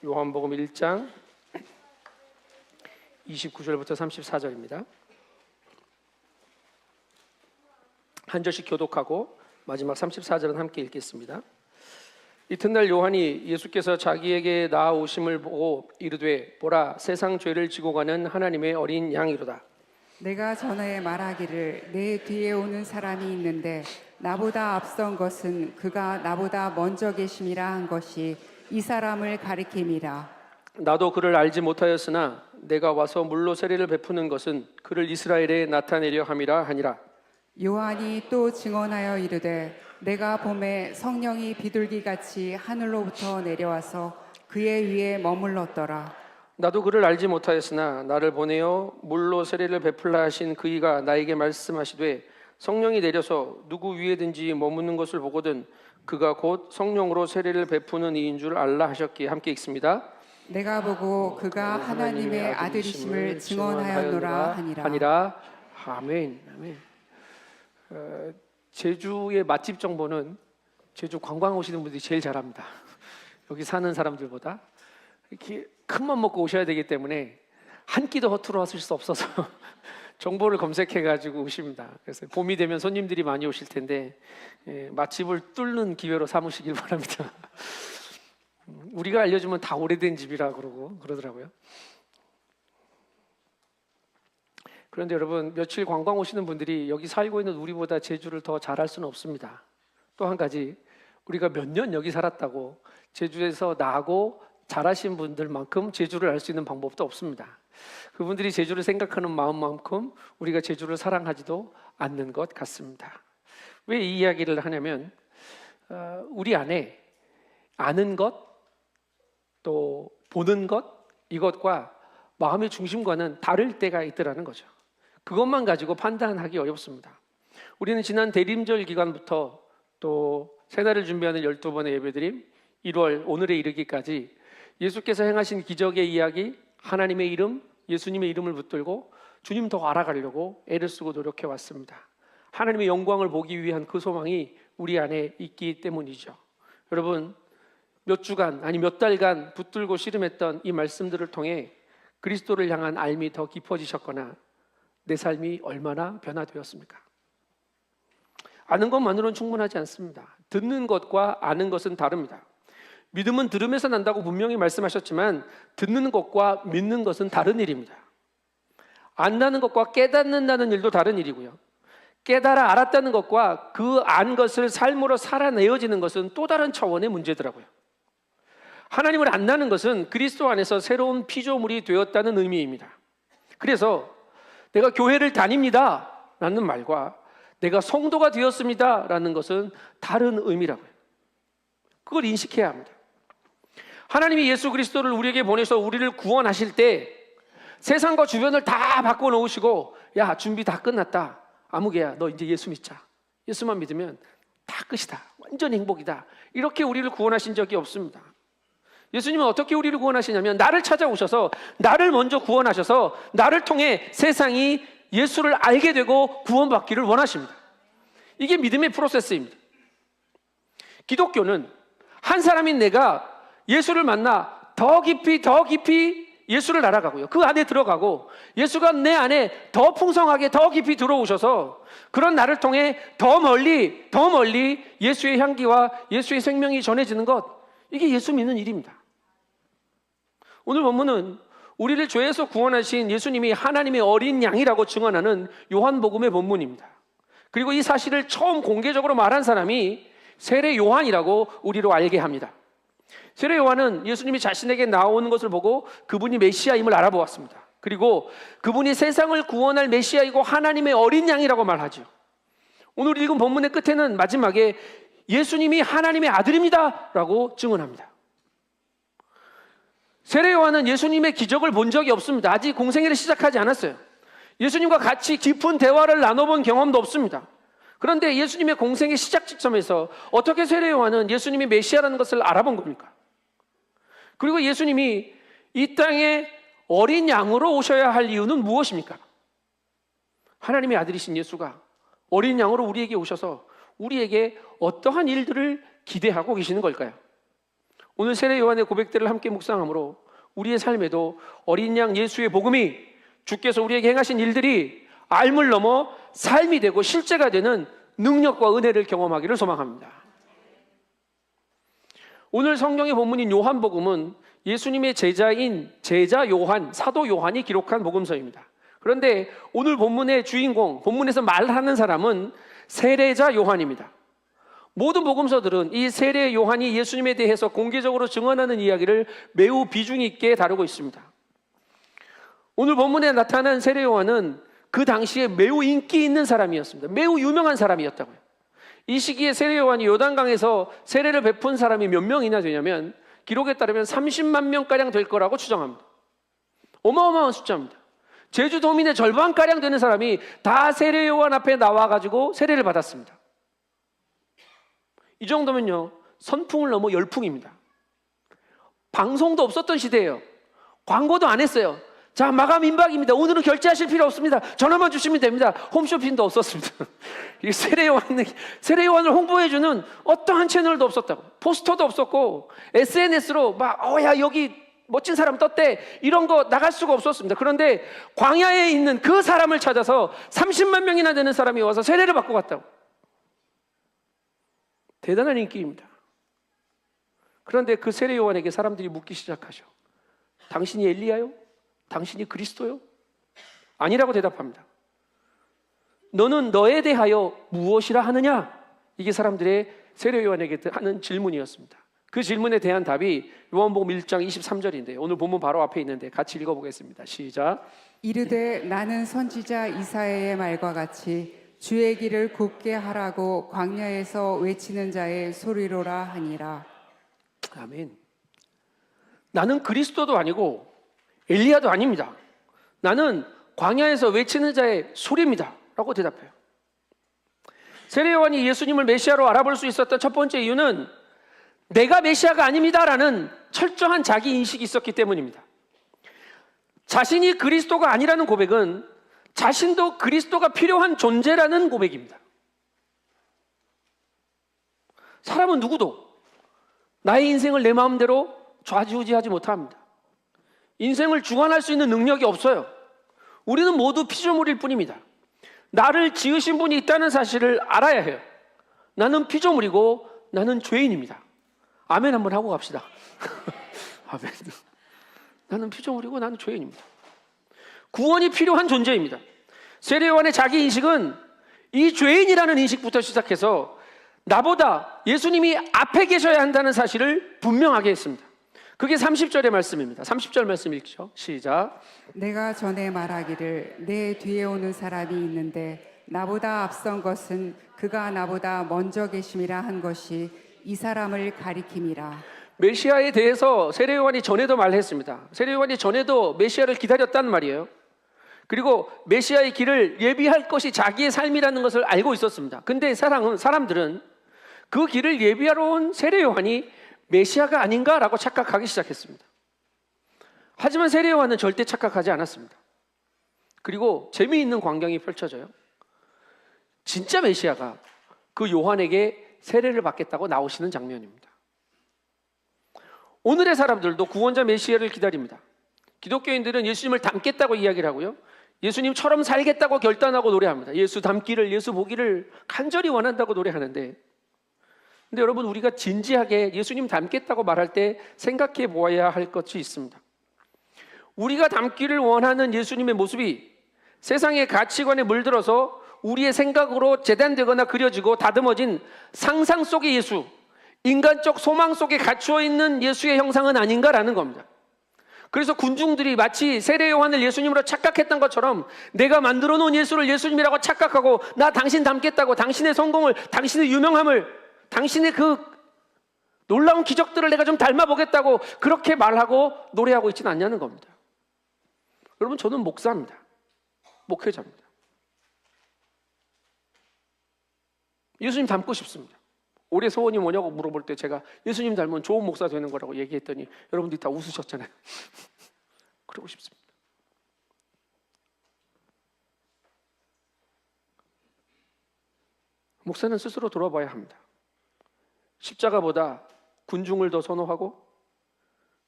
요한복음 1장 29절부터 34절입니다. 한 절씩 교독하고 마지막 34절은 함께 읽겠습니다. 이튿날 요한이 예수께서 자기에게 나아오심을 보고 이르되 보라 세상 죄를 지고 가는 하나님의 어린 양이로다. 내가 전에 말하기를 내 뒤에 오는 사람이 있는데 나보다 앞선 것은 그가 나보다 먼저 계심이라 한 것이 이 사람을 가리킴이라. 나도 그를 알지 못하였으나 내가 와서 물로 세례를 베푸는 것은 그를 이스라엘에 나타내려 함이라 하니라. 요한이 또 증언하여 이르되 내가 봄에 성령이 비둘기같이 하늘로부터 내려와서 그의 위에 머물렀더라. 나도 그를 알지 못하였으나 나를 보내어 물로 세례를 베풀라 하신 그이가 나에게 말씀하시되 성령이 내려서 누구 위에든지 머무는 것을 보거든 그가 곧 성령으로 세례를 베푸는 이인 줄 알라 하셨기에 함께 읽습니다. 내가 보고 그가 하나님의 아들이심을 증언하였노라 하니라. 아멘. 아멘. 제주의 맛집 정보는 제주 관광 오시는 분들이 제일 잘합니다. 여기 사는 사람들보다 이렇게 큰 맘 먹고 오셔야 되기 때문에 한 끼도 허투루 하실 수 없어서 정보를 검색해가지고 오십니다. 그래서 봄이 되면 손님들이 많이 오실 텐데 맛집을 뚫는 기회로 삼으시길 바랍니다. 우리가 알려주면 다 오래된 집이라 그러더라고요. 그런데 여러분 며칠 관광 오시는 분들이 여기 살고 있는 우리보다 제주를 더 잘할 수는 없습니다. 또 한 가지 우리가 몇 년 여기 살았다고 제주에서 나고 잘하신 분들만큼 제주를 알 수 있는 방법도 없습니다. 그분들이 제주를 생각하는 마음만큼 우리가 제주를 사랑하지도 않는 것 같습니다. 왜 이 이야기를 하냐면 우리 안에 아는 것 또 보는 것 이것과 마음의 중심과는 다를 때가 있더라는 거죠. 그것만 가지고 판단하기 어렵습니다. 우리는 지난 대림절 기간부터 또 새날을 준비하는 12번의 예배드림 1월 오늘에 이르기까지 예수께서 행하신 기적의 이야기, 하나님의 이름, 예수님의 이름을 붙들고 주님 더 알아가려고 애를 쓰고 노력해 왔습니다. 하나님의 영광을 보기 위한 그 소망이 우리 안에 있기 때문이죠. 여러분 몇 주간 아니 몇 달간 붙들고 씨름했던 이 말씀들을 통해 그리스도를 향한 알미 더 깊어지셨거나 내 삶이 얼마나 변화되었습니까? 아는 것만으로는 충분하지 않습니다. 듣는 것과 아는 것은 다릅니다. 믿음은 들음에서 난다고 분명히 말씀하셨지만 듣는 것과 믿는 것은 다른 일입니다. 안다는 것과 깨닫는다는 일도 다른 일이고요. 깨달아 알았다는 것과 그 안 것을 삶으로 살아내어지는 것은 또 다른 차원의 문제더라고요. 하나님을 안다는 것은 그리스도 안에서 새로운 피조물이 되었다는 의미입니다. 그래서 내가 교회를 다닙니다 라는 말과 내가 성도가 되었습니다 라는 것은 다른 의미라고요. 그걸 인식해야 합니다. 하나님이 예수 그리스도를 우리에게 보내서 우리를 구원하실 때 세상과 주변을 다 바꿔놓으시고 야 준비 다 끝났다 아무개야 너 이제 예수 믿자 예수만 믿으면 다 끝이다 완전 행복이다 이렇게 우리를 구원하신 적이 없습니다. 예수님은 어떻게 우리를 구원하시냐면 나를 찾아오셔서 나를 먼저 구원하셔서 나를 통해 세상이 예수를 알게 되고 구원받기를 원하십니다. 이게 믿음의 프로세스입니다. 기독교는 한 사람인 내가 예수를 만나 더 깊이 예수를 알아가고요. 그 안에 들어가고 예수가 내 안에 더 풍성하게 더 깊이 들어오셔서 그런 나를 통해 더 멀리 예수의 향기와 예수의 생명이 전해지는 것 이게 예수 믿는 일입니다. 오늘 본문은 우리를 죄에서 구원하신 예수님이 하나님의 어린 양이라고 증언하는 요한복음의 본문입니다. 그리고 이 사실을 처음 공개적으로 말한 사람이 세례 요한이라고 우리로 알게 합니다. 세례 요한은 예수님이 자신에게 나오는 것을 보고 그분이 메시아임을 알아보았습니다. 그리고 그분이 세상을 구원할 메시아이고 하나님의 어린 양이라고 말하죠. 오늘 읽은 본문의 끝에는 마지막에 예수님이 하나님의 아들입니다 라고 증언합니다. 세례 요한은 예수님의 기적을 본 적이 없습니다. 아직 공생애를 시작하지 않았어요. 예수님과 같이 깊은 대화를 나눠본 경험도 없습니다. 그런데 예수님의 공생의 시작 지점에서 어떻게 세례 요한은 예수님이 메시아라는 것을 알아본 겁니까? 그리고 예수님이 이 땅에 어린 양으로 오셔야 할 이유는 무엇입니까? 하나님의 아들이신 예수가 어린 양으로 우리에게 오셔서 우리에게 어떠한 일들을 기대하고 계시는 걸까요? 오늘 세례 요한의 고백들을 함께 묵상함으로 우리의 삶에도 어린 양 예수의 복음이 주께서 우리에게 행하신 일들이 알물 넘어 삶이 되고 실제가 되는 능력과 은혜를 경험하기를 소망합니다. 오늘 성경의 본문인 요한복음은 예수님의 제자인 제자 요한, 사도 요한이 기록한 복음서입니다. 그런데 오늘 본문의 주인공, 본문에서 말하는 사람은 세례자 요한입니다. 모든 복음서들은 이 세례 요한이 예수님에 대해서 공개적으로 증언하는 이야기를 매우 비중 있게 다루고 있습니다. 오늘 본문에 나타난 세례 요한은 그 당시에 매우 인기 있는 사람이었습니다. 매우 유명한 사람이었다고요. 이 시기에 세례 요한이 요단강에서 세례를 베푼 사람이 몇 명이나 되냐면 기록에 따르면 30만 명가량 될 거라고 추정합니다. 어마어마한 숫자입니다. 제주도민의 절반가량 되는 사람이 다 세례 요한 앞에 나와가지고 세례를 받았습니다. 이 정도면요, 선풍을 넘어 열풍입니다. 방송도 없었던 시대예요. 광고도 안 했어요. 자, 마감 임박입니다. 오늘은 결제하실 필요 없습니다. 전화만 주시면 됩니다. 홈쇼핑도 없었습니다. 이 세례 요한을 홍보해주는 어떠한 채널도 없었다고. 포스터도 없었고, SNS로 막, 야, 여기 멋진 사람 떴대. 이런 거 나갈 수가 없었습니다. 그런데 광야에 있는 그 사람을 찾아서 30만 명이나 되는 사람이 와서 세례를 받고 갔다고. 대단한 인기입니다. 그런데 그 세례 요한에게 사람들이 묻기 시작하죠. 당신이 엘리야요? 당신이 그리스도요? 아니라고 대답합니다. 너는 너에 대하여 무엇이라 하느냐? 이게 사람들의 세례 요한에게 하는 질문이었습니다. 그 질문에 대한 답이 요한복음 1장 23절인데 오늘 본문 바로 앞에 있는데 같이 읽어보겠습니다. 시작. 이르되 나는 선지자 이사야의 말과 같이 주의 길을 굽게 하라고 광야에서 외치는 자의 소리로라 하니라. 아멘. 나는 그리스도도 아니고 엘리야도 아닙니다. 나는 광야에서 외치는 자의 소리입니다. 라고 대답해요. 세례 요한이 예수님을 메시아로 알아볼 수 있었던 첫 번째 이유는 내가 메시아가 아닙니다라는 철저한 자기 인식이 있었기 때문입니다. 자신이 그리스도가 아니라는 고백은 자신도 그리스도가 필요한 존재라는 고백입니다. 사람은 누구도 나의 인생을 내 마음대로 좌지우지하지 못합니다. 인생을 주관할 수 있는 능력이 없어요. 우리는 모두 피조물일 뿐입니다. 나를 지으신 분이 있다는 사실을 알아야 해요. 나는 피조물이고 나는 죄인입니다. 아멘 한번 하고 갑시다. 아멘. 나는 피조물이고 나는 죄인입니다. 구원이 필요한 존재입니다. 세례 요한의 자기 인식은 이 죄인이라는 인식부터 시작해서 나보다 예수님이 앞에 계셔야 한다는 사실을 분명하게 했습니다. 그게 30절의 말씀입니다. 30절 말씀 읽죠. 시작. 내가 전에 말하기를 내 뒤에 오는 사람이 있는데 나보다 앞선 것은 그가 나보다 먼저 계심이라 한 것이 이 사람을 가리킴이라. 메시아에 대해서 세례 요한이 전에도 말했습니다. 세례 요한이 전에도 메시아를 기다렸단 말이에요. 그리고 메시아의 길을 예비할 것이 자기의 삶이라는 것을 알고 있었습니다. 근데 사람들은 그 길을 예비하러 온 세례 요한이 메시아가 아닌가라고 착각하기 시작했습니다. 하지만 세례 요한은 절대 착각하지 않았습니다. 그리고 재미있는 광경이 펼쳐져요. 진짜 메시아가 그 요한에게 세례를 받겠다고 나오시는 장면입니다. 오늘의 사람들도 구원자 메시아를 기다립니다. 기독교인들은 예수님을 닮겠다고 이야기를 하고요. 예수님처럼 살겠다고 결단하고 노래합니다. 예수 닮기를, 예수 보기를 간절히 원한다고 노래하는데, 근데 여러분, 우리가 진지하게 예수님 닮겠다고 말할 때 생각해 보아야 할 것이 있습니다. 우리가 닮기를 원하는 예수님의 모습이 세상의 가치관에 물들어서 우리의 생각으로 재단되거나 그려지고 다듬어진 상상 속의 예수, 인간적 소망 속에 갇혀 있는 예수의 형상은 아닌가라는 겁니다. 그래서 군중들이 마치 세례 요한을 예수님으로 착각했던 것처럼 내가 만들어 놓은 예수를 예수님이라고 착각하고 나 당신 닮겠다고 당신의 성공을, 당신의 유명함을, 당신의 그 놀라운 기적들을 내가 좀 닮아보겠다고 그렇게 말하고 노래하고 있지는 않냐는 겁니다. 여러분, 저는 목사입니다. 목회자입니다. 예수님 닮고 싶습니다. 올해 소원이 뭐냐고 물어볼 때 제가 예수님 닮은 좋은 목사 되는 거라고 얘기했더니 여러분들이 다 웃으셨잖아요. 그러고 싶습니다. 목사는 스스로 돌아봐야 합니다. 십자가보다 군중을 더 선호하고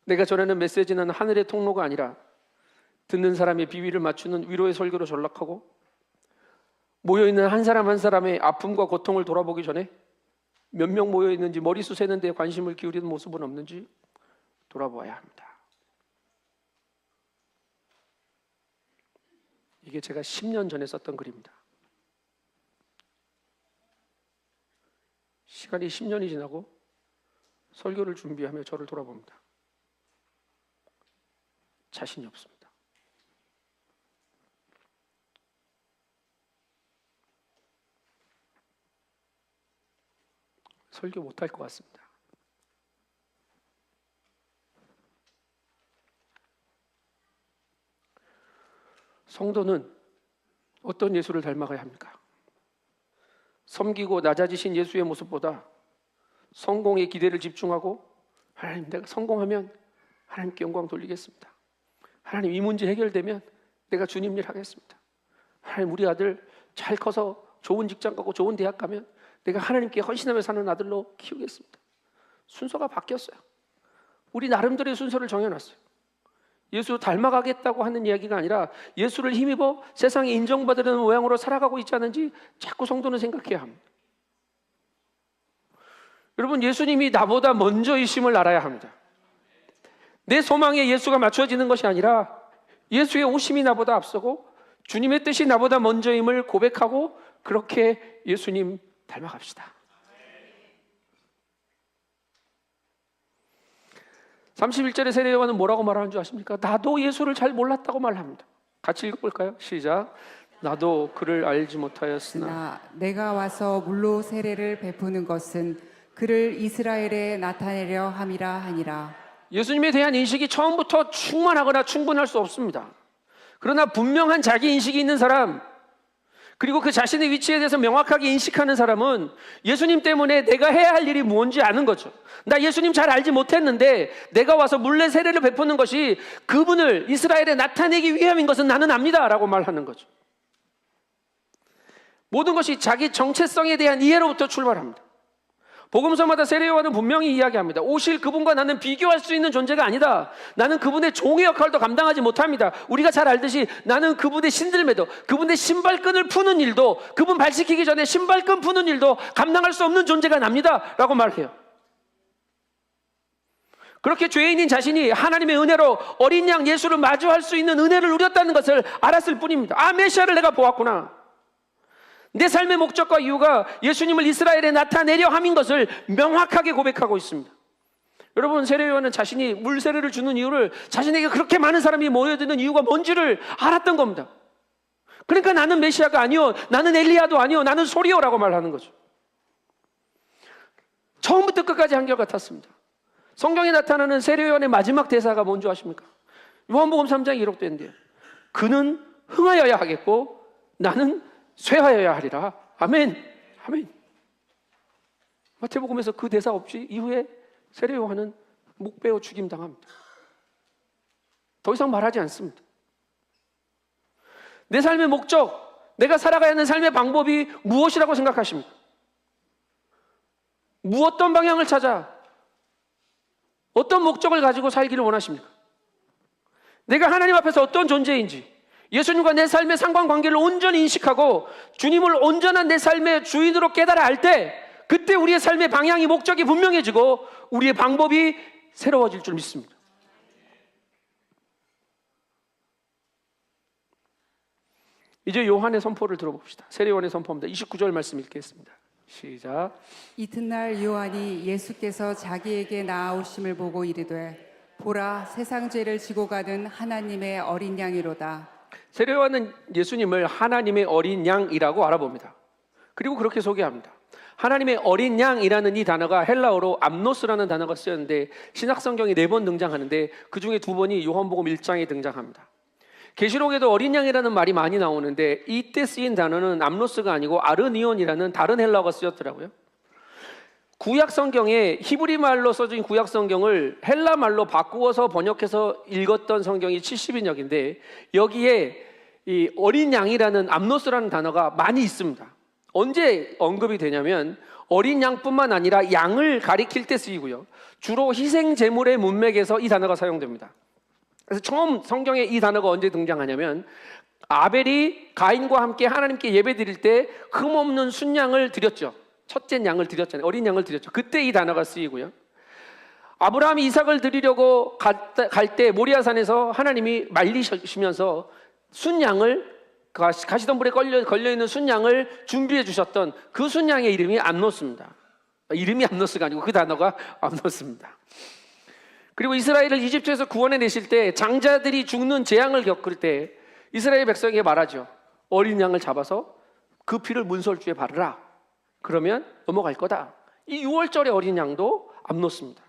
내가 전하는 메시지는 하늘의 통로가 아니라 듣는 사람의 비위를 맞추는 위로의 설교로 전락하고, 모여있는 한 사람 한 사람의 아픔과 고통을 돌아보기 전에 몇 명 모여있는지, 머리수 세는 데 관심을 기울이는 모습은 없는지 돌아보아야 합니다. 이게 제가 10년 전에 썼던 글입니다. 시간이 10년이 지나고 설교를 준비하며 저를 돌아봅니다. 자신이 없습니다. 설교 못할 것 같습니다. 성도는 어떤 예수를 닮아가야 합니까? 섬기고 낮아지신 예수의 모습보다 성공에 기대를 집중하고, 하나님, 내가 성공하면 하나님께 영광 돌리겠습니다. 하나님, 이 문제 해결되면 내가 주님 일 하겠습니다. 하나님, 우리 아들 잘 커서 좋은 직장 가고 좋은 대학 가면 내가 하나님께 헌신하며 사는 아들로 키우겠습니다. 순서가 바뀌었어요. 우리 나름대로의 순서를 정해놨어요. 예수 닮아가겠다고 하는 이야기가 아니라 예수를 힘입어 세상에 인정받으려는 모양으로 살아가고 있지 않은지 자꾸 성도는 생각해야 합니다. 여러분, 예수님이 나보다 먼저이심을 알아야 합니다. 내 소망에 예수가 맞춰지는 것이 아니라 예수의 오심이 나보다 앞서고 주님의 뜻이 나보다 먼저임을 고백하고, 그렇게 예수님 닮아갑시다. 31절의 세례 요한은 뭐라고 말하는 줄 아십니까? 나도 예수를 잘 몰랐다고 말합니다. 같이 읽어볼까요? 시작. 나도 그를 알지 못하였으나 내가 와서 물로 세례를 베푸는 것은 그를 이스라엘에 나타내려 함이라 하니라. 예수님에 대한 인식이 처음부터 충만하거나 충분할 수 없습니다. 그러나 분명한 자기 인식이 있는 사람, 그리고 그 자신의 위치에 대해서 명확하게 인식하는 사람은 예수님 때문에 내가 해야 할 일이 뭔지 아는 거죠. 나 예수님 잘 알지 못했는데 내가 와서 물레 세례를 베푸는 것이 그분을 이스라엘에 나타내기 위함인 것은 나는 압니다 라고 말하는 거죠. 모든 것이 자기 정체성에 대한 이해로부터 출발합니다. 복음서마다 세례 요한은 분명히 이야기합니다. 오실 그분과 나는 비교할 수 있는 존재가 아니다. 나는 그분의 종의 역할도 감당하지 못합니다. 우리가 잘 알듯이 나는 그분의 신들매도, 그분의 신발끈을 푸는 일도, 그분 발 씻기기 전에 신발끈 푸는 일도 감당할 수 없는 존재가 납니다 라고 말해요. 그렇게 죄인인 자신이 하나님의 은혜로 어린 양 예수를 마주할 수 있는 은혜를 누렸다는 것을 알았을 뿐입니다. 아, 메시아를 내가 보았구나. 내 삶의 목적과 이유가 예수님을 이스라엘에 나타내려 함인 것을 명확하게 고백하고 있습니다. 여러분, 세례 요한은 자신이 물 세례를 주는 이유를, 자신에게 그렇게 많은 사람이 모여드는 이유가 뭔지를 알았던 겁니다. 그러니까 나는 메시아가 아니요, 나는 엘리야도 아니요, 나는 소리요라고 말하는 거죠. 처음부터 끝까지 한결같았습니다. 성경에 나타나는 세례 요한의 마지막 대사가 뭔지 아십니까? 요한복음 3장에 기록된대요. 그는 흥하여야 하겠고 나는 쇠하여야 하리라. 아멘. 아멘. 마태복음에서 그 대사 없이 이후에 세례 요한은 목 베어 죽임당합니다. 더 이상 말하지 않습니다. 내 삶의 목적, 내가 살아가야 하는 삶의 방법이 무엇이라고 생각하십니까? 어떤 방향을 찾아 어떤 목적을 가지고 살기를 원하십니까? 내가 하나님 앞에서 어떤 존재인지, 예수님과 내 삶의 상관관계를 온전히 인식하고 주님을 온전한 내 삶의 주인으로 깨달아 알 때, 그때 우리의 삶의 방향이, 목적이 분명해지고 우리의 방법이 새로워질 줄 믿습니다. 이제 요한의 선포를 들어봅시다. 세례 요한의 선포입니다. 29절 말씀 읽겠습니다. 시작. 이튿날 요한이 예수께서 자기에게 나아오심을 보고 이르되 보라, 세상 죄를 지고 가는 하나님의 어린 양이로다. 세례 요한은 예수님을 하나님의 어린 양이라고 알아봅니다. 그리고 그렇게 소개합니다. 하나님의 어린 양이라는 이 단어가 헬라어로 암노스라는 단어가 쓰였는데 신약성경에 4번 등장하는데 그 중에 2번이 요한복음 1장에 등장합니다. 계시록에도 어린 양이라는 말이 많이 나오는데 이때 쓰인 단어는 암노스가 아니고 아르니온이라는 다른 헬라어가 쓰였더라고요. 구약 성경에 히브리 말로 써진 구약 성경을 헬라 말로 바꾸어서 번역해서 읽었던 성경이 70인역인데 여기에 이 어린 양이라는 암노스라는 단어가 많이 있습니다. 언제 언급이 되냐면 어린 양뿐만 아니라 양을 가리킬 때 쓰이고요. 주로 희생 제물의 문맥에서 이 단어가 사용됩니다. 그래서 처음 성경에 이 단어가 언제 등장하냐면 아벨이 가인과 함께 하나님께 예배드릴 때 흠없는 순양을 드렸죠. 첫째 양을 드렸잖아요. 어린 양을 드렸죠. 그때 이 단어가 쓰이고요. 아브라함이 이삭을 드리려고 갈 때 모리아산에서 하나님이 말리시면서 순양을 가시덤불에 걸려있는 순양을 준비해 주셨던 그 순양의 이름이 암노스입니다. 이름이 암노스가 아니고 그 단어가 암노스입니다. 그리고 이스라엘을 이집트에서 구원해 내실 때 장자들이 죽는 재앙을 겪을 때 이스라엘 백성에게 말하죠. 어린 양을 잡아서 그 피를 문설주에 바르라. 그러면 넘어갈 거다. 이 6월절의 어린 양도 암노스입니다.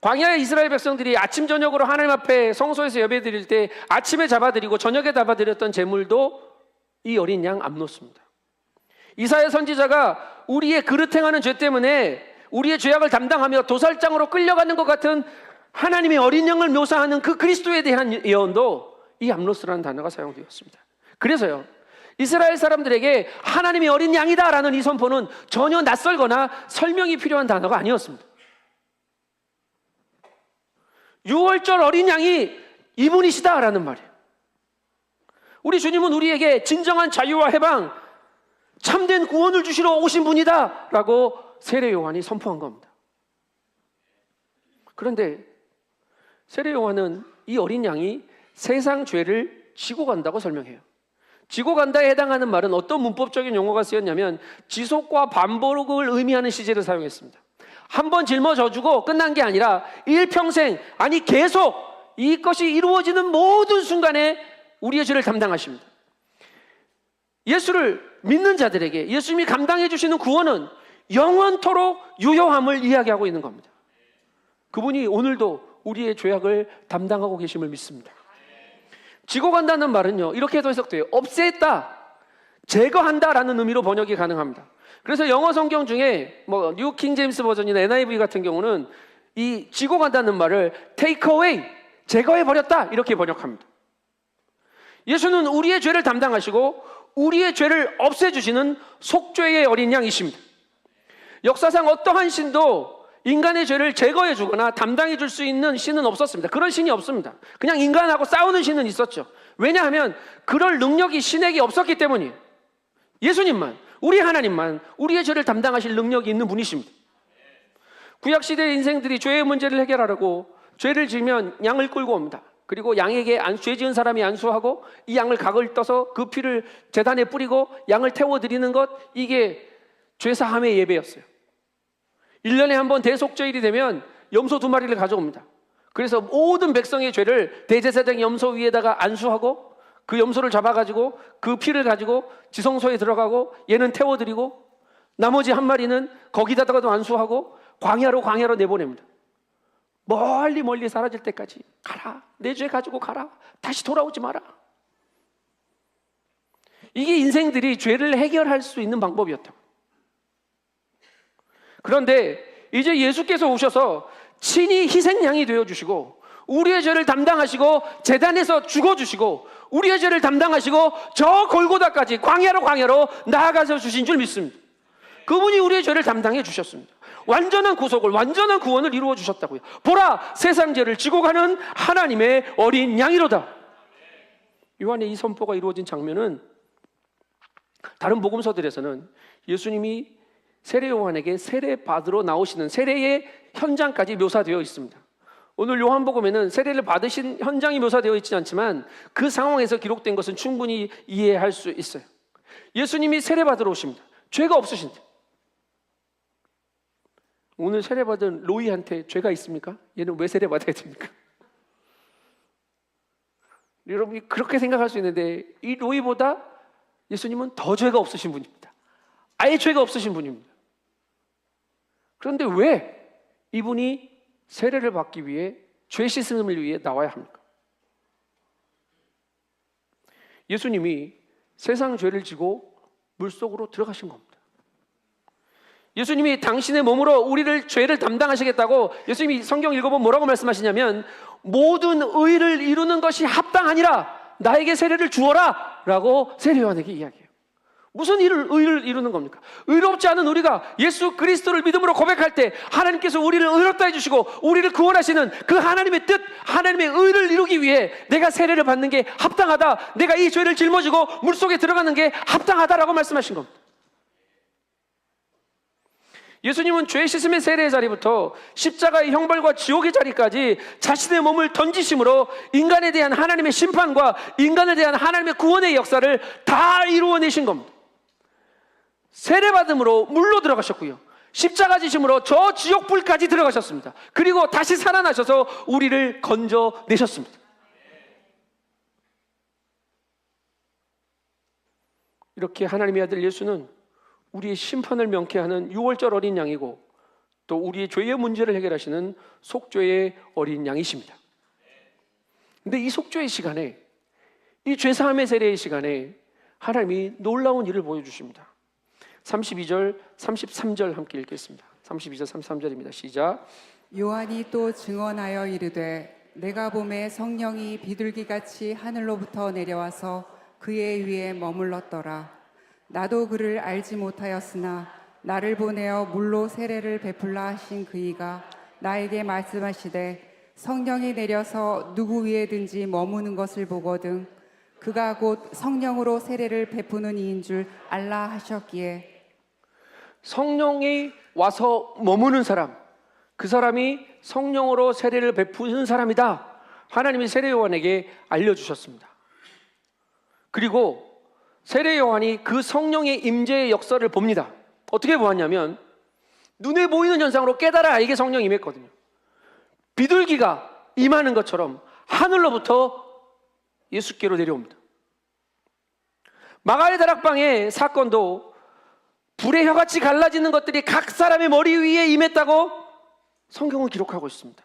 광야의 이스라엘 백성들이 아침 저녁으로 하나님 앞에 성소에서 예배드릴 때 아침에 잡아드리고 저녁에 잡아드렸던 제물도 이 어린 양 암노스입니다. 이사야 선지자가 우리의 그릇 행하는 죄 때문에 우리의 죄악을 담당하며 도살장으로 끌려가는 것 같은 하나님의 어린 양을 묘사하는 그 그리스도에 대한 예언도 이 암노스라는 단어가 사용되었습니다. 그래서요, 이스라엘 사람들에게 하나님이 어린 양이다라는 이 선포는 전혀 낯설거나 설명이 필요한 단어가 아니었습니다. 6월절 어린 양이 이분이시다라는 말이에요. 우리 주님은 우리에게 진정한 자유와 해방, 참된 구원을 주시러 오신 분이다라고 세례 요한이 선포한 겁니다. 그런데 세례 요한은 이 어린 양이 세상 죄를 지고 간다고 설명해요. 지고 간다에 해당하는 말은 어떤 문법적인 용어가 쓰였냐면 지속과 반복을 의미하는 시제를 사용했습니다. 한 번 짊어져주고 끝난 게 아니라 일평생, 아니 계속 이것이 이루어지는 모든 순간에 우리의 죄를 담당하십니다. 예수를 믿는 자들에게 예수님이 감당해 주시는 구원은 영원토록 유효함을 이야기하고 있는 겁니다. 그분이 오늘도 우리의 죄악을 담당하고 계심을 믿습니다. 지고 간다는 말은요, 이렇게도 해석돼요. 없앴다, 제거한다라는 의미로 번역이 가능합니다. 그래서 영어 성경 중에 뉴 킹 제임스 버전이나 NIV 같은 경우는 이 지고 간다는 말을 take away, 제거해 버렸다 이렇게 번역합니다. 예수는 우리의 죄를 담당하시고 우리의 죄를 없애주시는 속죄의 어린 양이십니다. 역사상 어떠한 신도 인간의 죄를 제거해 주거나 담당해 줄 수 있는 신은 없었습니다. 그런 신이 없습니다. 그냥 인간하고 싸우는 신은 있었죠. 왜냐하면 그럴 능력이 신에게 없었기 때문이에요. 예수님만, 우리 하나님만 우리의 죄를 담당하실 능력이 있는 분이십니다. 구약시대의 인생들이 죄의 문제를 해결하려고 죄를 지으면 양을 끌고 옵니다. 그리고 양에게 죄 지은 사람이 안수하고 이 양을 각을 떠서 그 피를 제단에 뿌리고 양을 태워드리는 것, 이게 죄사함의 예배였어요. 1년에 한 번 대속죄일이 되면 염소 2마리를 가져옵니다. 그래서 모든 백성의 죄를 대제사장 염소 위에다가 안수하고 그 염소를 잡아가지고 그 피를 가지고 지성소에 들어가고 얘는 태워드리고 나머지 1마리는 거기다가도 안수하고 광야로 내보냅니다. 멀리 사라질 때까지 가라, 내 죄 가지고 가라, 다시 돌아오지 마라. 이게 인생들이 죄를 해결할 수 있는 방법이었다. 그런데 이제 예수께서 오셔서 친히 희생양이 되어주시고 우리의 죄를 담당하시고 제단에서 죽어주시고 우리의 죄를 담당하시고 저 골고다까지 광야로 나아가서 주신 줄 믿습니다. 그분이 우리의 죄를 담당해 주셨습니다. 완전한 구속을, 완전한 구원을 이루어 주셨다고요. 보라, 세상 죄를 지고 가는 하나님의 어린 양이로다. 요한의 이 선포가 이루어진 장면은 다른 복음서들에서는 예수님이 세례 요한에게 세례 받으러 나오시는 세례의 현장까지 묘사되어 있습니다. 오늘 요한복음에는 세례를 받으신 현장이 묘사되어 있지 않지만 그 상황에서 기록된 것은 충분히 이해할 수 있어요. 예수님이 세례 받으러 오십니다. 죄가 없으신데. 오늘 세례 받은 로이한테 죄가 있습니까? 얘는 왜 세례 받아야 됩니까? 여러분이 그렇게 생각할 수 있는데 이 로이보다 예수님은 더 죄가 없으신 분입니다. 아예 죄가 없으신 분입니다. 그런데 왜 이분이 세례를 받기 위해 죄 씻음을 위해 나와야 합니까? 예수님이 세상 죄를 지고 물속으로 들어가신 겁니다. 예수님이 당신의 몸으로 우리를 죄를 담당하시겠다고 예수님이 성경 읽어보면 뭐라고 말씀하시냐면 모든 의를 이루는 것이 합당하니라 나에게 세례를 주어라 라고 세례 요한에게 이야기해요. 무슨 의를 이루는 겁니까? 의롭지 않은 우리가 예수 그리스도를 믿음으로 고백할 때 하나님께서 우리를 의롭다 해주시고 우리를 구원하시는 그 하나님의 뜻, 하나님의 의를 이루기 위해 내가 세례를 받는 게 합당하다, 내가 이 죄를 짊어지고 물속에 들어가는 게 합당하다라고 말씀하신 겁니다. 예수님은 죄 씻음의 세례의 자리부터 십자가의 형벌과 지옥의 자리까지 자신의 몸을 던지심으로 인간에 대한 하나님의 심판과 인간에 대한 하나님의 구원의 역사를 다 이루어내신 겁니다. 세례받음으로 물로 들어가셨고요, 십자가 지심으로 저 지옥불까지 들어가셨습니다. 그리고 다시 살아나셔서 우리를 건져내셨습니다. 이렇게 하나님의 아들 예수는 우리의 심판을 명쾌하는 유월절 어린 양이고 또 우리의 죄의 문제를 해결하시는 속죄의 어린 양이십니다. 근데 이 속죄의 시간에, 이 죄사함의 세례의 시간에 하나님이 놀라운 일을 보여주십니다. 32절, 33절 함께 읽겠습니다. 32절, 33절입니다. 시작. 요한이 또 증언하여 이르되 내가 보매 성령이 비둘기같이 하늘로부터 내려와서 그의 위에 머물렀더라. 나도 그를 알지 못하였으나 나를 보내어 물로 세례를 베풀라 하신 그이가 나에게 말씀하시되 성령이 내려서 누구 위에든지 머무는 것을 보거든 그가 곧 성령으로 세례를 베푸는 이인 줄 알라 하셨기에. 성령이 와서 머무는 사람, 그 사람이 성령으로 세례를 베푸는 사람이다, 하나님이 세례 요한에게 알려주셨습니다. 그리고 세례 요한이 그 성령의 임재의 역사를 봅니다. 어떻게 보았냐면 눈에 보이는 현상으로 깨달아 알게 성령이 임했거든요. 비둘기가 임하는 것처럼 하늘로부터 예수께로 내려옵니다. 마가의 다락방의 사건도 불의 혀같이 갈라지는 것들이 각 사람의 머리 위에 임했다고 성경은 기록하고 있습니다.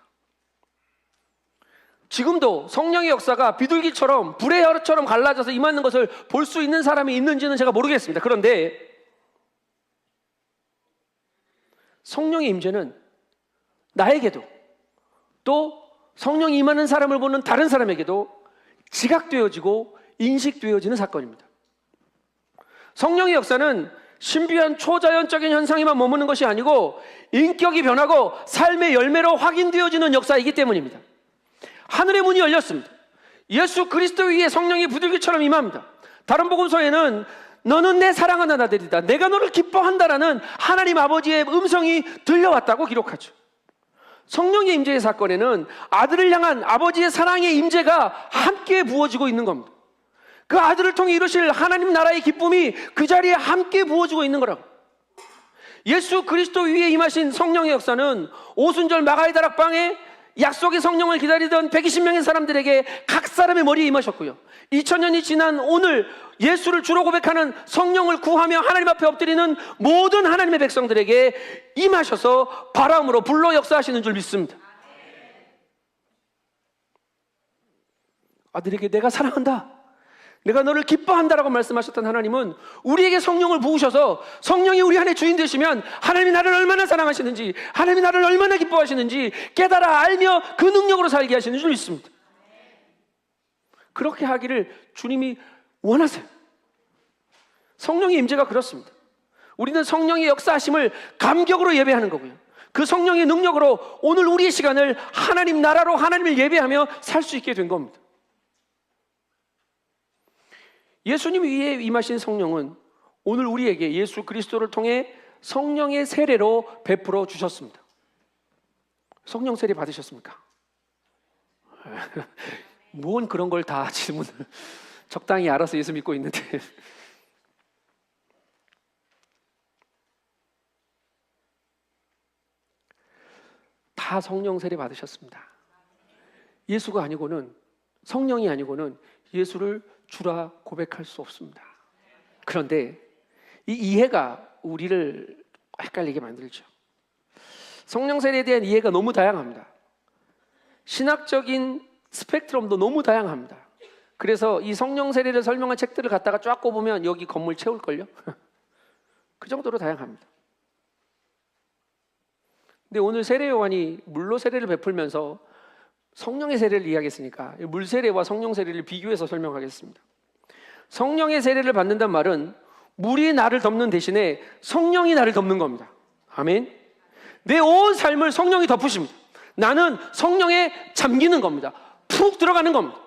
지금도 성령의 역사가 비둘기처럼 불의 혀처럼 갈라져서 임하는 것을 볼 수 있는 사람이 있는지는 제가 모르겠습니다. 그런데 성령의 임재는 나에게도 또 성령이 임하는 사람을 보는 다른 사람에게도 지각되어지고 인식되어지는 사건입니다. 성령의 역사는 신비한 초자연적인 현상에만 머무는 것이 아니고 인격이 변하고 삶의 열매로 확인되어지는 역사이기 때문입니다. 하늘의 문이 열렸습니다. 예수 그리스도 위에 성령이 부들기처럼 임합니다. 다른 복음서에는 너는 내 사랑하는 아들이다, 내가 너를 기뻐한다라는 하나님 아버지의 음성이 들려왔다고 기록하죠. 성령의 임재의 사건에는 아들을 향한 아버지의 사랑의 임재가 함께 부어지고 있는 겁니다. 그 아들을 통해 이루실 하나님 나라의 기쁨이 그 자리에 함께 부어지고 있는 거라고. 예수 그리스도 위에 임하신 성령의 역사는 오순절 마가의 다락방에 약속의 성령을 기다리던 120명의 사람들에게 각 사람의 머리에 임하셨고요, 2000년이 지난 오늘 예수를 주로 고백하는, 성령을 구하며 하나님 앞에 엎드리는 모든 하나님의 백성들에게 임하셔서 바람으로 불로 역사하시는 줄 믿습니다. 아들에게 내가 사랑한다, 내가 너를 기뻐한다라고 말씀하셨던 하나님은 우리에게 성령을 부으셔서 성령이 우리 안에 주인 되시면 하나님이 나를 얼마나 사랑하시는지, 하나님이 나를 얼마나 기뻐하시는지 깨달아 알며 그 능력으로 살게 하시는 줄 믿습니다. 그렇게 하기를 주님이 원하세요. 성령의 임재가 그렇습니다. 우리는 성령의 역사하심을 감격으로 예배하는 거고요, 그 성령의 능력으로 오늘 우리의 시간을 하나님 나라로 하나님을 예배하며 살 수 있게 된 겁니다. 예수님 위에 임하신 성령은 오늘 우리에게 예수 그리스도를 통해 성령의 세례로 베풀어 주셨습니다. 성령 세례 받으셨습니까? 뭔 그런 걸 다 질문을 적당히 알아서 예수 믿고 있는데. 다 성령 세례 받으셨습니다. 예수가 아니고는, 성령이 아니고는 예수를 주라 고백할 수 없습니다. 그런데 이 이해가 우리를 헷갈리게 만들죠. 성령 세례에 대한 이해가 너무 다양합니다. 신학적인 스펙트럼도 너무 다양합니다. 그래서 이 성령 세례를 설명한 책들을 갖다가 쫙 꼽으면 여기 건물 채울걸요? 그 정도로 다양합니다. 근데 오늘 세례 요한이 물로 세례를 베풀면서 성령의 세례를 이야기했으니까 물 세례와 성령 세례를 비교해서 설명하겠습니다. 성령의 세례를 받는단 말은 물이 나를 덮는 대신에 성령이 나를 덮는 겁니다. 아멘. 내 온 삶을 성령이 덮으십니다. 나는 성령에 잠기는 겁니다. 푹 들어가는 겁니다.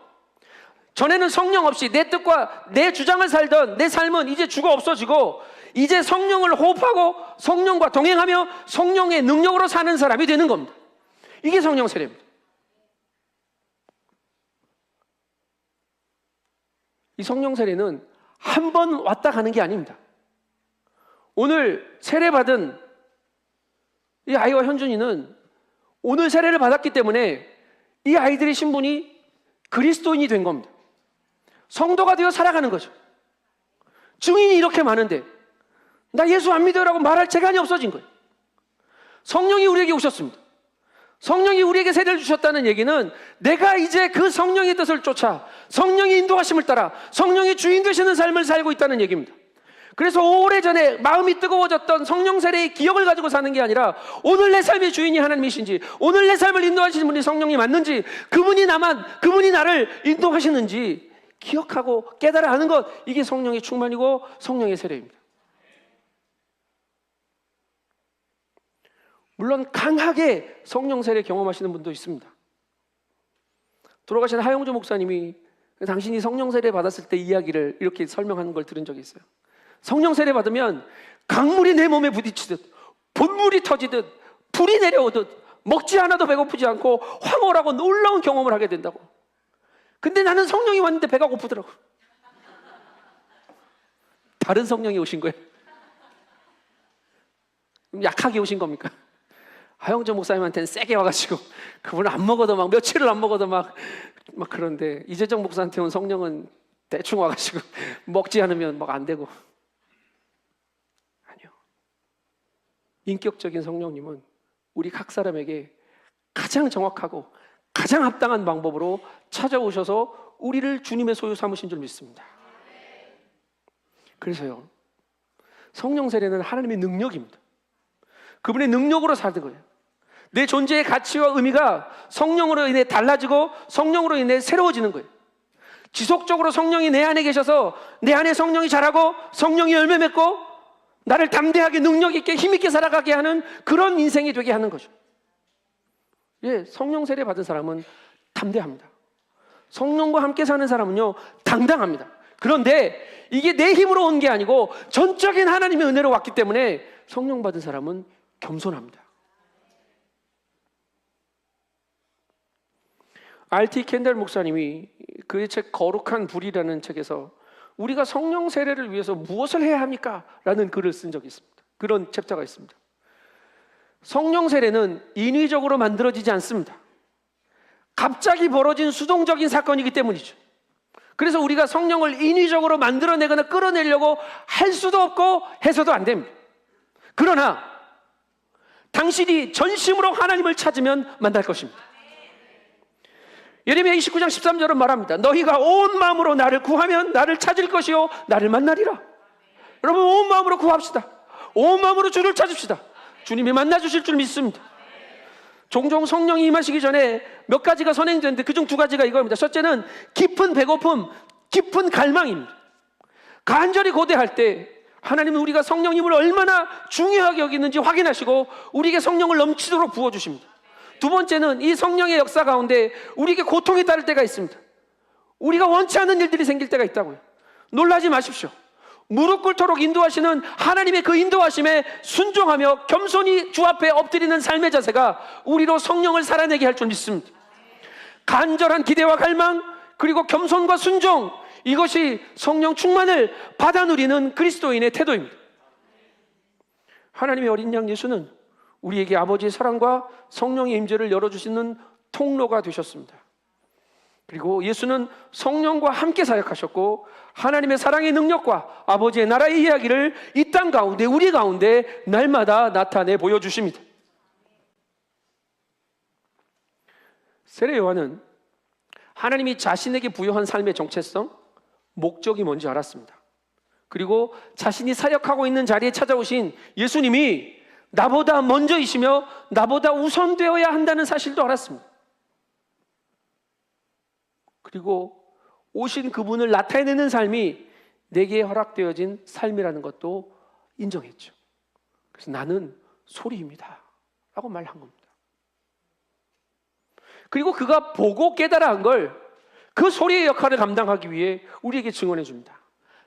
전에는 성령 없이 내 뜻과 내 주장을 살던 내 삶은 이제 주가 없어지고 이제 성령을 호흡하고 성령과 동행하며 성령의 능력으로 사는 사람이 되는 겁니다. 이게 성령 세례입니다. 이 성령 세례는 한 번 왔다 가는 게 아닙니다. 오늘 세례받은 이 아이와 현준이는 오늘 세례를 받았기 때문에 이 아이들의 신분이 그리스도인이 된 겁니다. 성도가 되어 살아가는 거죠. 증인이 이렇게 많은데 나 예수 안 믿어요라고 말할 재간이 없어진 거예요. 성령이 우리에게 오셨습니다. 성령이 우리에게 세례를 주셨다는 얘기는 내가 이제 그 성령의 뜻을 쫓아 성령의 인도하심을 따라 성령의 주인 되시는 삶을 살고 있다는 얘기입니다. 그래서 오래전에 마음이 뜨거워졌던 성령 세례의 기억을 가지고 사는 게 아니라 오늘 내 삶의 주인이 하나님이신지, 오늘 내 삶을 인도하시는 분이 성령이 맞는지, 그분이 나를 인도하시는지 기억하고 깨달아 아는 것, 이게 성령의 충만이고 성령의 세례입니다. 물론 강하게 성령 세례 경험하시는 분도 있습니다. 돌아가신 하영조 목사님이 당신이 성령 세례 받았을 때 이야기를 이렇게 설명하는 걸 들은 적이 있어요. 성령 세례 받으면 강물이 내 몸에 부딪히듯 본물이 터지듯 불이 내려오듯 먹지 않아도 배고프지 않고 황홀하고 놀라운 경험을 하게 된다고. 근데 나는 성령이 왔는데 배가 고프더라고. 다른 성령이 오신 거예요? 약하게 오신 겁니까? 하영조 목사님한테는 세게 와가지고 그분은 안 먹어도 막 며칠을 안 먹어도 막 그런데 이재정 목사한테는 성령은 대충 와가지고 먹지 않으면 막 안 되고. 아니요. 인격적인 성령님은 우리 각 사람에게 가장 정확하고 가장 합당한 방법으로 찾아오셔서 우리를 주님의 소유 삼으신 줄 믿습니다. 그래서요, 성령 세례는 하나님의 능력입니다. 그분의 능력으로 사는 거예요. 내 존재의 가치와 의미가 성령으로 인해 달라지고 성령으로 인해 새로워지는 거예요. 지속적으로 성령이 내 안에 계셔서 내 안에 성령이 자라고 성령이 열매 맺고 나를 담대하게 능력 있게 힘 있게 살아가게 하는 그런 인생이 되게 하는 거죠. 예, 성령 세례 받은 사람은 담대합니다. 성령과 함께 사는 사람은요, 당당합니다. 그런데 이게 내 힘으로 온 게 아니고 전적인 하나님의 은혜로 왔기 때문에 성령 받은 사람은 겸손합니다. R.T. 켄달 목사님이 그의 책 거룩한 불이라는 책에서 우리가 성령 세례를 위해서 무엇을 해야 합니까? 라는 글을 쓴 적이 있습니다. 그런 챕터가 있습니다. 성령 세례는 인위적으로 만들어지지 않습니다. 갑자기 벌어진 수동적인 사건이기 때문이죠. 그래서 우리가 성령을 인위적으로 만들어내거나 끌어내려고 할 수도 없고 해서도 안 됩니다. 그러나 당신이 전심으로 하나님을 찾으면 만날 것입니다. 예레미야 29장 13절은 말합니다. 너희가 온 마음으로 나를 구하면 나를 찾을 것이요 나를 만나리라. 여러분, 온 마음으로 구합시다. 온 마음으로 주를 찾읍시다. 주님이 만나주실 줄 믿습니다. 종종 성령이 임하시기 전에 몇 가지가 선행되는데 그중 두 가지가 이겁니다. 첫째는 깊은 배고픔, 깊은 갈망입니다. 간절히 고대할 때 하나님은 우리가 성령님을 얼마나 중요하게 여기는지 확인하시고 우리에게 성령을 넘치도록 부어주십니다. 두 번째는 이 성령의 역사 가운데 우리에게 고통이 따를 때가 있습니다. 우리가 원치 않는 일들이 생길 때가 있다고요. 놀라지 마십시오. 무릎 꿇도록 인도하시는 하나님의 그 인도하심에 순종하며 겸손히 주 앞에 엎드리는 삶의 자세가 우리로 성령을 살아내게 할 줄 믿습니다. 간절한 기대와 갈망, 그리고 겸손과 순종, 이것이 성령 충만을 받아 누리는 그리스도인의 태도입니다. 하나님의 어린 양 예수는 우리에게 아버지의 사랑과 성령의 임재를 열어주시는 통로가 되셨습니다. 그리고 예수는 성령과 함께 사역하셨고 하나님의 사랑의 능력과 아버지의 나라의 이야기를 이 땅 가운데, 우리 가운데 날마다 나타내 보여주십니다. 세례 요한은 하나님이 자신에게 부여한 삶의 정체성, 목적이 뭔지 알았습니다. 그리고 자신이 사역하고 있는 자리에 찾아오신 예수님이 나보다 먼저이시며 나보다 우선되어야 한다는 사실도 알았습니다. 그리고 오신 그분을 나타내는 삶이 내게 허락되어진 삶이라는 것도 인정했죠. 그래서 나는 소리입니다 라고 말한 겁니다. 그리고 그가 보고 깨달아 한 걸 그 소리의 역할을 감당하기 위해 우리에게 증언해 줍니다.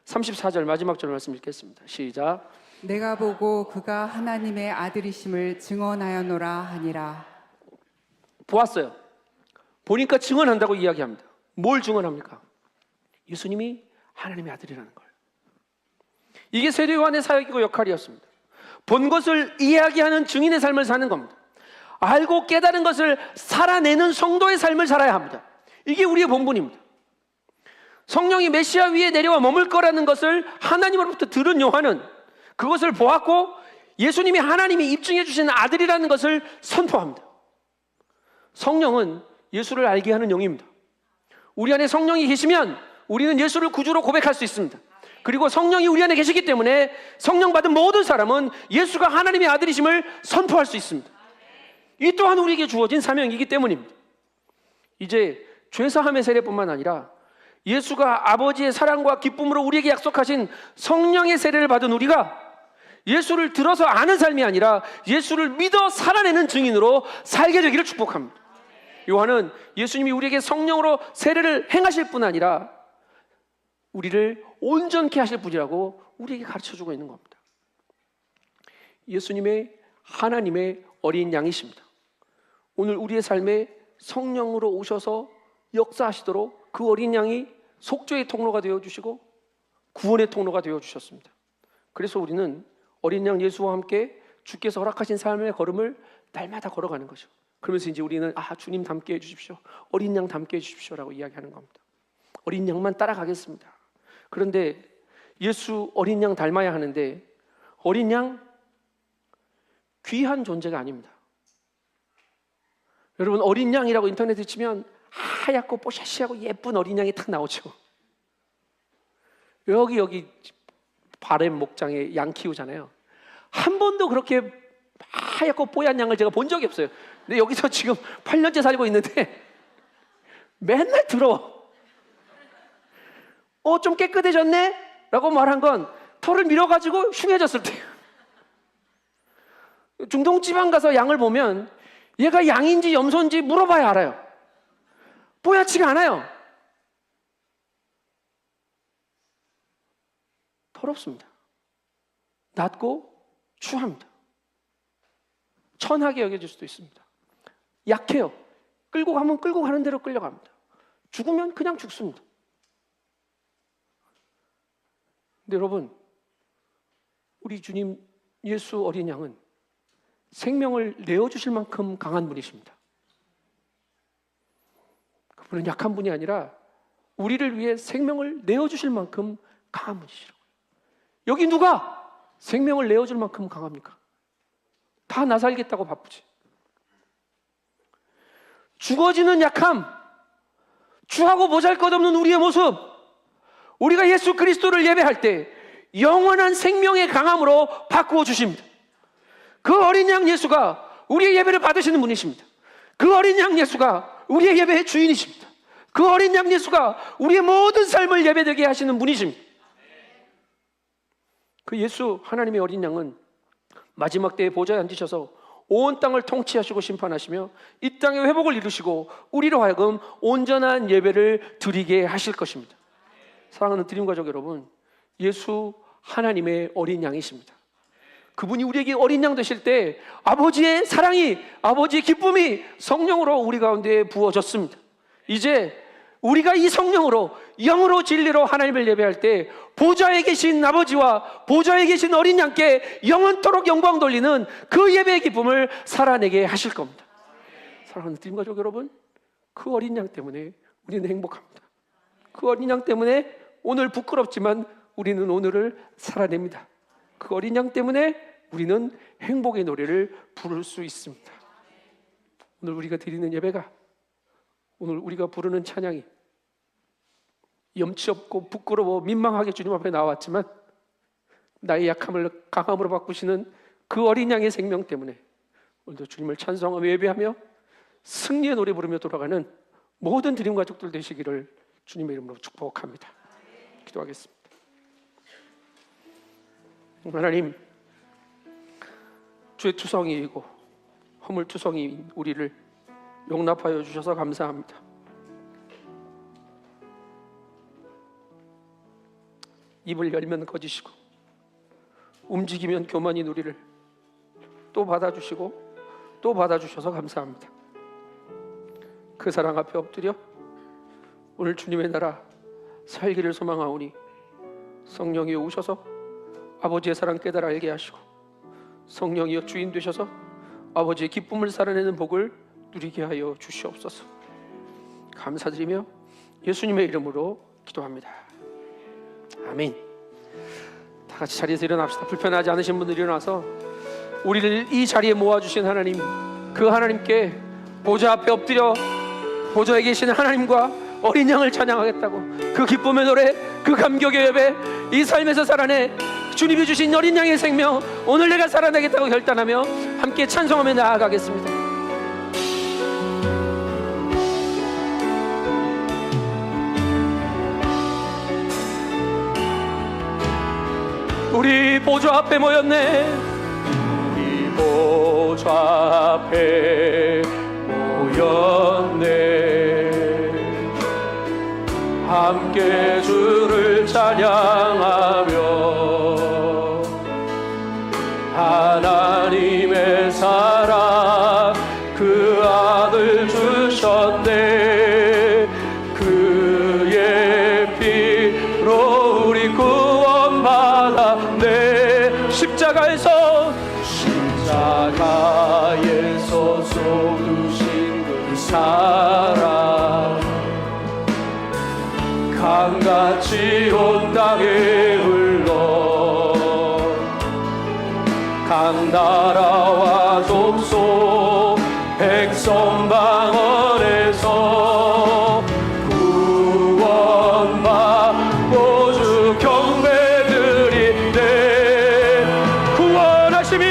34절 마지막 절 말씀 읽겠습니다. 시작. 내가 보고 그가 하나님의 아들이심을 증언하여노라 하니라. 보았어요. 보니까 증언한다고 이야기합니다. 뭘 증언합니까? 예수님이 하나님의 아들이라는 걸. 이게 세례 요한의 사역이고 역할이었습니다. 본 것을 이야기하는 증인의 삶을 사는 겁니다. 알고 깨달은 것을 살아내는 성도의 삶을 살아야 합니다. 이게 우리의 본분입니다. 성령이 메시아 위에 내려와 머물 거라는 것을 하나님으로부터 들은 요한은 그것을 보았고 예수님이 하나님이 입증해 주신 아들이라는 것을 선포합니다. 성령은 예수를 알게 하는 영입니다. 우리 안에 성령이 계시면 우리는 예수를 구주로 고백할 수 있습니다. 그리고 성령이 우리 안에 계시기 때문에 성령 받은 모든 사람은 예수가 하나님의 아들이심을 선포할 수 있습니다. 이 또한 우리에게 주어진 사명이기 때문입니다. 이제 죄사함의 세례뿐만 아니라 예수가 아버지의 사랑과 기쁨으로 우리에게 약속하신 성령의 세례를 받은 우리가 예수를 들어서 아는 삶이 아니라 예수를 믿어 살아내는 증인으로 살게 되기를 축복합니다. 요한은 예수님이 우리에게 성령으로 세례를 행하실 뿐 아니라 우리를 온전케 하실 분이라고 우리에게 가르쳐주고 있는 겁니다. 예수님의 하나님의 어린 양이십니다. 오늘 우리의 삶에 성령으로 오셔서 역사하시도록 그 어린 양이 속죄의 통로가 되어주시고 구원의 통로가 되어주셨습니다. 그래서 우리는 어린 양 예수와 함께 주께서 허락하신 삶의 걸음을 날마다 걸어가는 거죠. 그러면서 이제 우리는 주님 닮게 해주십시오, 어린 양 닮게 해주십시오라고 이야기하는 겁니다. 어린 양만 따라가겠습니다. 그런데 예수 어린 양 닮아야 하는데 어린 양 귀한 존재가 아닙니다. 여러분, 어린 양이라고 인터넷에 치면 하얗고 뽀샤시하고 예쁜 어린 양이 탁 나오죠. 여기 바램 목장에 양 키우잖아요. 한 번도 그렇게 하얗고 뽀얀 양을 제가 본 적이 없어요. 근데 여기서 지금 8년째 살고 있는데 맨날 더러워. 좀 깨끗해졌네? 라고 말한 건 털을 밀어가지고 흉해졌을 때예요. 중동지방 가서 양을 보면 얘가 양인지 염소인지 물어봐야 알아요. 뽀얗지가 않아요. 더럽습니다. 낮고 추합니다. 천하게 여겨질 수도 있습니다. 약해요. 끌고 가면 끌고 가는 대로 끌려갑니다. 죽으면 그냥 죽습니다. 근데 여러분, 우리 주님 예수 어린 양은 생명을 내어주실 만큼 강한 분이십니다. 그분은 약한 분이 아니라 우리를 위해 생명을 내어주실 만큼 강한 분이시라고요. 여기 누가 생명을 내어줄 만큼 강합니까? 다 나 살겠다고 바쁘지. 죽어지는 약함, 추하고 보잘것없는 우리의 모습, 우리가 예수 그리스도를 예배할 때 영원한 생명의 강함으로 바꾸어 주십니다. 그 어린 양 예수가 우리의 예배를 받으시는 분이십니다. 그 어린 양 예수가 우리의 예배의 주인이십니다. 그 어린 양 예수가 우리의 모든 삶을 예배되게 하시는 분이십니다. 그 예수 하나님의 어린 양은 마지막 때에 보좌에 앉으셔서 온 땅을 통치하시고 심판하시며 이 땅의 회복을 이루시고 우리로 하여금 온전한 예배를 드리게 하실 것입니다. 사랑하는 드림가족 여러분, 예수 하나님의 어린 양이십니다. 그분이 우리에게 어린 양 되실 때 아버지의 사랑이, 아버지의 기쁨이 성령으로 우리 가운데 부어졌습니다. 이제 우리가 이 성령으로 영으로 진리로 하나님을 예배할 때 보좌에 계신 아버지와 보좌에 계신 어린 양께 영원토록 영광 돌리는 그 예배의 기쁨을 살아내게 하실 겁니다. 사랑하는 드림가족 여러분, 그 어린 양 때문에 우리는 행복합니다. 그 어린 양 때문에 오늘 부끄럽지만 우리는 오늘을 살아냅니다. 그 어린 양 때문에 우리는 행복의 노래를 부를 수 있습니다. 오늘 우리가 드리는 예배가, 오늘 우리가 부르는 찬양이 염치 없고 부끄러워 민망하게 주님 앞에 나왔지만 나의 약함을 강함으로 바꾸시는 그 어린 양의 생명 때문에 오늘도 주님을 찬송하며 예배하며 승리의 노래 부르며 돌아가는 모든 드림 가족들 되시기를 주님의 이름으로 축복합니다. 기도하겠습니다. 하나님, 죄투성이이고 허물투성이인 우리를 용납하여 주셔서 감사합니다. 입을 열면 거짓이고 움직이면 교만인 우리를 또 받아주시고 또 받아주셔서 감사합니다. 그 사랑 앞에 엎드려 오늘 주님의 나라 살기를 소망하오니 성령이여 오셔서 아버지의 사랑 깨달아 알게 하시고 성령이여 주인 되셔서 아버지의 기쁨을 살아내는 복을 누리게 하여 주시옵소서. 감사드리며 예수님의 이름으로 기도합니다. 아멘. 다 같이 자리에서 일어납시다. 불편하지 않으신 분들 일어나서 우리를 이 자리에 모아주신 하나님, 그 하나님께 보좌 앞에 엎드려 보좌에 계신 하나님과 어린 양을 찬양하겠다고, 그 기쁨의 노래, 그 감격의 예배, 이 삶에서 살아내 주님이 주신 어린 양의 생명, 오늘 내가 살아내겠다고 결단하며 함께 찬송하며 나아가겠습니다. 우리 보좌 앞에 모였네. 우리 보좌 앞에 모였네. 함께 주를 찬양하며 하나님의 사랑 그 아들 주셨네. 그의 피로 우리 구원받았네. 십자가에서 쏟으신 그 사랑 강같이 온 땅에 흘러 각 나라와 족속 백성 방언에서 구원받고 주 경배 드리네. 구원하심이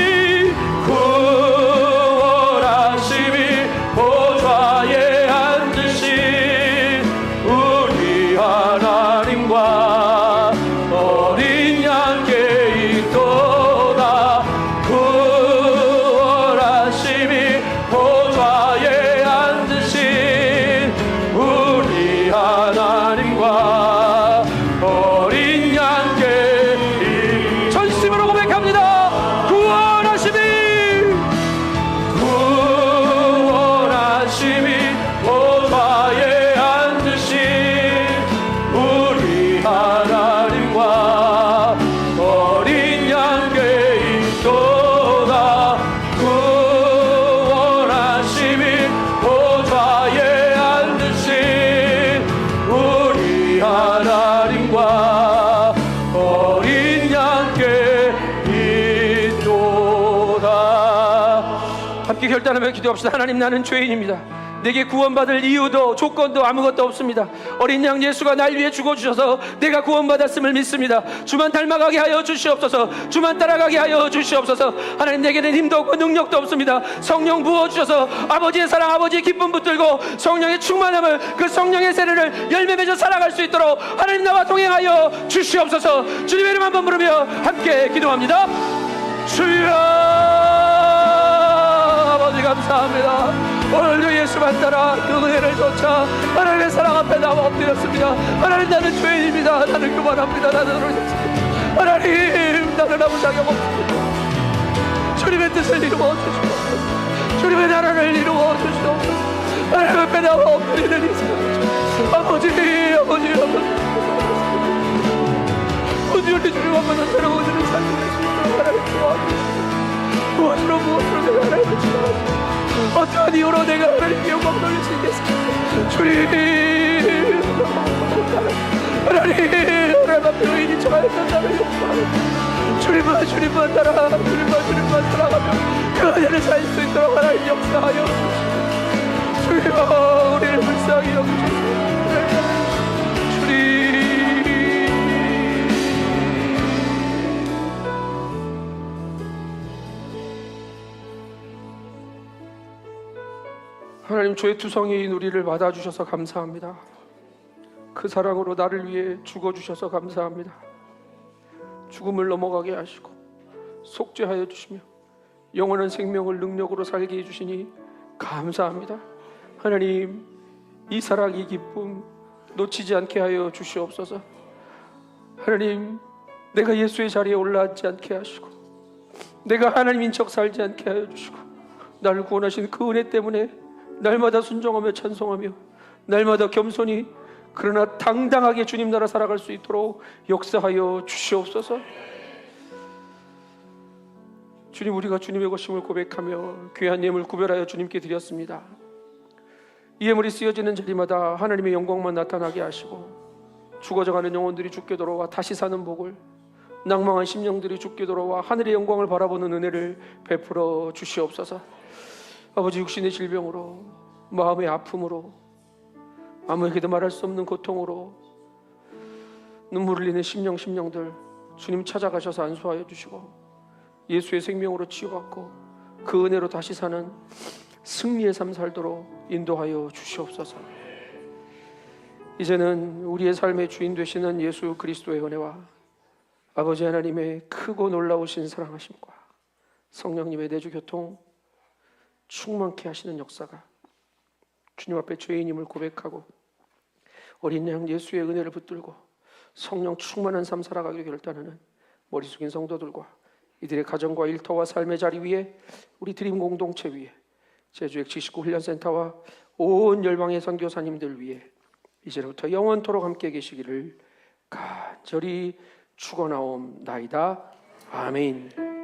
보좌에 앉으신 우리 하나님과 어린 양께 있도다. 구원하심이 보좌에 앉으신 우리 하나님과 어린 양께 전심으로 고백합니다. 구원하심이 보좌에 앉으신 우리 하나님과 어린 양께 있도다. 구원하심이 보좌에 앉으신 우리 하나님과 어린 양께 있도다. 함께 결단하며 기도합시다. 하나님, 나는 죄인입니다. 내게 구원받을 이유도 조건도 아무것도 없습니다. 어린 양 예수가 날 위해 죽어주셔서 내가 구원받았음을 믿습니다. 주만 닮아가게 하여 주시옵소서. 주만 따라가게 하여 주시옵소서. 하나님, 내게는 힘도 없고 능력도 없습니다. 성령 부어주셔서 아버지의 사랑, 아버지의 기쁨 붙들고 성령의 충만함을, 그 성령의 세례를 열매 맺어 살아갈 수 있도록 하나님 나와 동행하여 주시옵소서. 주님의 이름 한번 부르며 함께 기도합니다. 주여, 아버지 감사합니다. 오늘도 예수만 따라 그 은혜를 쫓아 하나님의 사랑 앞에 나와 엎드렸습니다. 하나님, 나는 죄인입니다. 나는 교만합니다. 나는 어리석습니다. 하나님, 나는 아무 자격 없습니다. 주님의 뜻을 이루어 주시옵소서. 주님의 나라를 이루어 주시옵소서. 하나님 앞에 나와 엎드리는 이 사람, 아버지 온전히 주님 앞에서 새로운 일을 살릴 수 있도록 하나님 도와주시옵소서. 무엇으로 내가 하나님을 지나가시옵소서. 어떠한 이유로 내가 하나님께 영광 돌릴 수 있겠습니까? 주님, 하나님 앞에 의인이 처하였다는 용서하옵소서. 주님만 따라 주님만 따라가며 그 은혜를 살 수 있도록 하나님 역사하여 주시옵소서. 주여, 우리를 불쌍히 여기소서. 주님, 하나님, 하나님, 죄투성이인 우리를 받아주셔서 감사합니다. 그 사랑으로 나를 위해 죽어주셔서 감사합니다. 죽음을 넘어가게 하시고 속죄하여 주시며 영원한 생명을 능력으로 살게 해주시니 감사합니다. 하나님, 이 사랑, 이 기쁨 놓치지 않게 하여 주시옵소서. 하나님, 내가 예수의 자리에 올라앉지 않게 하시고 내가 하나님인 척 살지 않게 하여 주시고 나를 구원하신 그 은혜 때문에 날마다 순종하며 찬송하며 날마다 겸손히 그러나 당당하게 주님 나라 살아갈 수 있도록 역사하여 주시옵소서. 주님, 우리가 주님의 것임을 고백하며 귀한 예물 구별하여 주님께 드렸습니다. 이 예물이 쓰여지는 자리마다 하나님의 영광만 나타나게 하시고 죽어져가는 영혼들이 죽게 돌아와 다시 사는 복을, 낭망한 심령들이 죽게 돌아와 하늘의 영광을 바라보는 은혜를 베풀어 주시옵소서. 아버지, 육신의 질병으로, 마음의 아픔으로, 아무에게도 말할 수 없는 고통으로 눈물을 흘리는 심령들 주님 찾아가셔서 안수하여 주시고 예수의 생명으로 치유받고 그 은혜로 다시 사는 승리의 삶 살도록 인도하여 주시옵소서. 이제는 우리의 삶의 주인 되시는 예수 그리스도의 은혜와 아버지 하나님의 크고 놀라우신 사랑하심과 성령님의 내주 교통 충만케 하시는 역사가 주님 앞에 죄인임을 고백하고 어린 양 예수의 은혜를 붙들고 성령 충만한 삶 살아가기를 결단하는 머리 숙인 성도들과 이들의 가정과 일터와 삶의 자리 위에, 우리 드림 공동체 위에, 제주 X19 훈련센터와 온 열방의 선교사님들 위에 이제부터 영원토록 함께 계시기를 간절히 축원하옵나이다. 아멘.